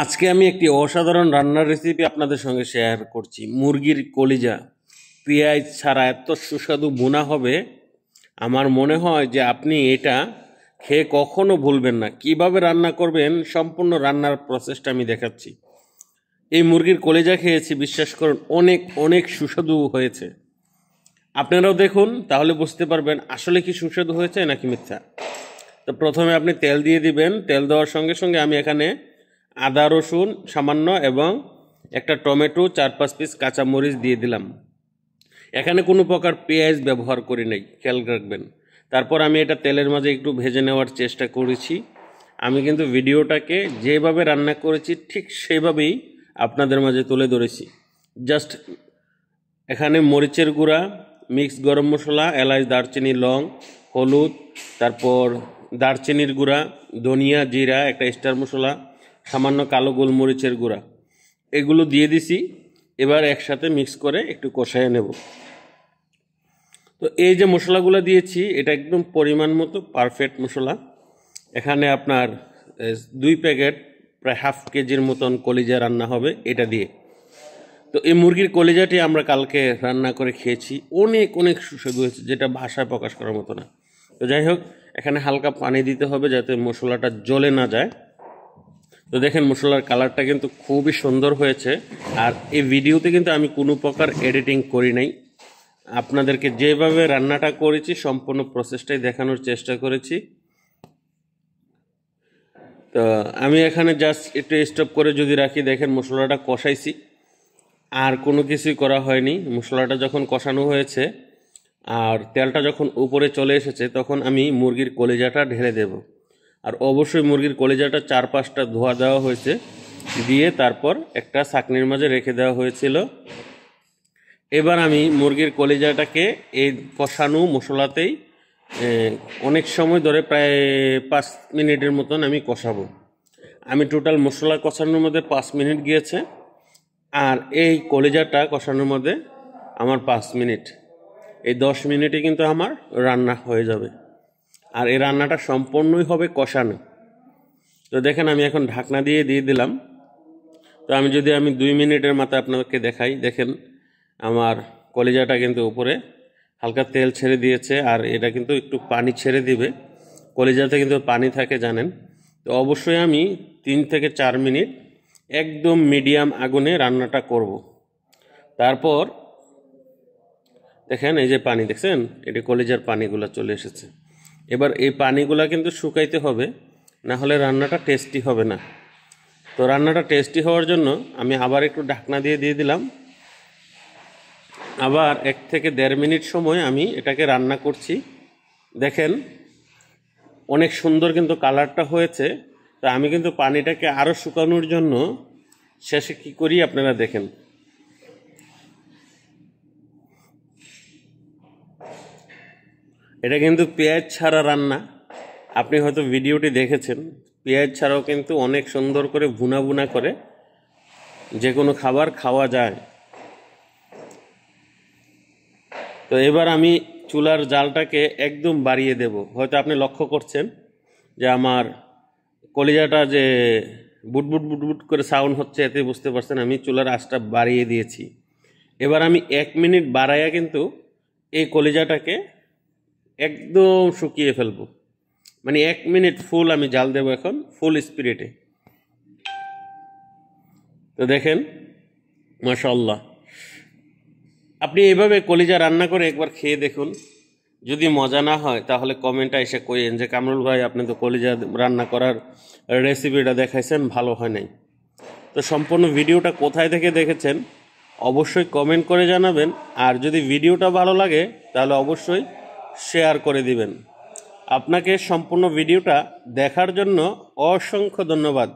আজকে আমি একটি অসাধারণ রান্নার রেসিপি আপনাদের সঙ্গে শেয়ার করছি। মুরগির কলিজা পেঁয়াজ ছাড়া এত সুস্বাদু ভুনা হবে, আমার মনে হয় যে আপনি এটা খেয়ে কখনো ভুলবেন না। কিভাবে রান্না করবেন সম্পূর্ণ রান্নার প্রসেসটা আমি দেখাচ্ছি। এই মুরগির কলিজা খেয়েছি, বিশ্বাস করুন অনেক অনেক সুস্বাদু হয়েছে। আপনারাও দেখুন, তাহলে বুঝতে পারবেন আসলে কি সুস্বাদু হয়েছে নাকি মিথ্যা। তো প্রথমে আপনি তেল দিয়ে দিবেন। তেল দেওয়ার সঙ্গে সঙ্গে আমি এখানে আদা রসুন সামান্য এবং একটা টমেটো 4-5 পিস কাঁচামরিচ দিয়ে দিলাম। এখানে কোনো প্রকার পেঁয়াজ ব্যবহার করি নাই, খেয়াল রাখবেন। তারপর আমি এটা তেলের মাঝে একটু ভেজে নেওয়ার চেষ্টা করেছি। আমি কিন্তু ভিডিওটাকে যেভাবে রান্না করেছি ঠিক সেভাবেই আপনাদের মাঝে তুলে ধরেছি। জাস্ট এখানে মরিচের গুঁড়া, মিক্স গরম মশলা, এলাচ, দারচিনি, লং, হলুদ, তারপর দারচিনির গুঁড়া, ধনিয়া, জিরা, একটা স্টার মশলা, সামান্য কালো গোলমরিচের গুঁড়া, এগুলো দিয়ে দিছি। এবার একসাথে মিক্স করে একটু কষায় নেব। তো এই যে মশলাগুলো দিয়েছি এটা একদম পরিমাণ মতো পারফেক্ট মশলা। এখানে আপনার 2 প্যাকেট প্রায় হাফ কেজির মতন কলিজা রান্না হবে এটা দিয়ে। তো এই মুরগির কলিজাটি আমরা কালকে রান্না করে খেয়েছি, অনেক অনেক সুস্বাদু হয়েছে, যেটা ভাষায় প্রকাশ করার মতো না। তো যাই হোক, এখানে হালকা পানি দিতে হবে যাতে মশলাটা জ্বলে না যায়। তো দেখেন মশলার কালারটা কিন্তু খুবই সুন্দর হয়েছে। আর এই ভিডিওতে কিন্তু আমি কোনো প্রকার এডিটিং করি নাই, আপনাদেরকে যেভাবে রান্নাটা করেছি সম্পূর্ণ প্রসেসটাই দেখানোর চেষ্টা করেছি। তো আমি এখানে জাস্ট একটু স্টপ করে যদি রাখি, দেখেন মশলাটা কষাইছি, আর কোনো কিছুই করা হয়নি। মশলাটা যখন কষানো হয়েছে আর তেলটা যখন উপরে চলে এসেছে, তখন আমি মুরগির কলিজাটা ঢেলে দেব। আর অবশ্যই মুরগির কলিজাটা 4-5টা ধোয়া দেওয়া হয়েছে, দিয়ে তারপর একটা ছাঁকনির মাঝে রেখে দেওয়া হয়েছিল। এবার আমি মুরগির কলিজাটাকে এই কষানো মশলাতেই অনেক সময় ধরে প্রায় 5 মিনিটের মতন আমি কষাবো। আমি টোটাল মশলা কষানোর মধ্যে 5 মিনিট গিয়েছে, আর এই কলিজাটা কষানোর মধ্যে আমার 5 মিনিট। এই 10 মিনিটে কিন্তু আমার রান্না হয়ে যাবে। আর এই রান্নাটা সম্পূর্ণই হবে কষানো। তো দেখেন আমি এখন ঢাকনা দিয়ে দিলাম। তো আমি 2 মিনিটের মাথায় আপনাদেরকে দেখাই, দেখেন আমার কলিজাটা কিন্তু উপরে হালকা তেল ছেড়ে দিয়েছে, আর এটা কিন্তু একটু পানি ছেড়ে দিবে। কলিজাতে কিন্তু পানি থাকে জানেন। তো অবশ্যই আমি 3 থেকে 4 মিনিট একদম মিডিয়াম আগুনে রান্নাটা করব। তারপর দেখেন এই যে পানি দেখছেন, এটি কলিজার পানিগুলো চলে এসেছে। এবার এই পানিগুলো কিন্তু শুকাইতে হবে, না হলে রান্নাটা টেস্টি হবে না। তো রান্নাটা টেস্টি হওয়ার জন্য আমি আবার একটু ঢাকনা দিয়ে দিলাম। আবার 1 থেকে 1.5 মিনিট সময় আমি এটাকে রান্না করছি। দেখেন অনেক সুন্দর কিন্তু কালারটা হয়েছে। তো আমি কিন্তু পানিটাকে আরও শুকানোর জন্য শেষে কি করি আপনারা দেখেন। এটা কিন্তু পেঁয়াজ ছাড়া রান্না, আপনি হয়তো ভিডিওটি দেখেছেন। পেঁয়াজ ছাড়াও কিন্তু অনেক সুন্দর করে ভুনা ভুনা করে যে কোনো খাবার খাওয়া যায়। তো এবার আমি চুলার জালটাকে একদম বাড়িয়ে দেব। হয়তো আপনি লক্ষ্য করছেন যে আমার কলিজাটা যে বুটবুট বুটবুট করে সাউন্ড হচ্ছে, এতে বুঝতে পারছেন আমি চুলার আঁচটা বাড়িয়ে দিয়েছি। এবার আমি 1 মিনিট বাড়াইয়া কিন্তু এই কলিজাটাকে একদম শুকিয়ে ফেলবো। মানে 1 মিনিট ফুল আমি জাল দেব এখন ফুল স্পিরিটে। তো দেখেন মাশাআল্লাহ, আপনি এইভাবে কলিজা রান্না করে একবার খেয়ে দেখুন। যদি মজা না হয় তাহলে কমেন্টে এসে কইেন যে কামরুল ভাই আপনি তো কলিজা রান্না করার রেসিপিটা দেখাইছেন, ভালো হয় নাই। তো সম্পূর্ণ ভিডিওটা কোথায় থেকে দেখেছেন অবশ্যই কমেন্ট করে জানাবেন। আর যদি ভিডিওটা ভালো লাগে তাহলে অবশ্যই শেয়ার করে দিবেন। আপনাকে সম্পূর্ণ ভিডিওটা দেখার জন্য অসংখ্য ধন্যবাদ।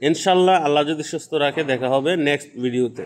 ইনশাল্লাহ আল্লাহ যদি সুস্থ রাখে দেখা হবে নেক্সট ভিডিওতে।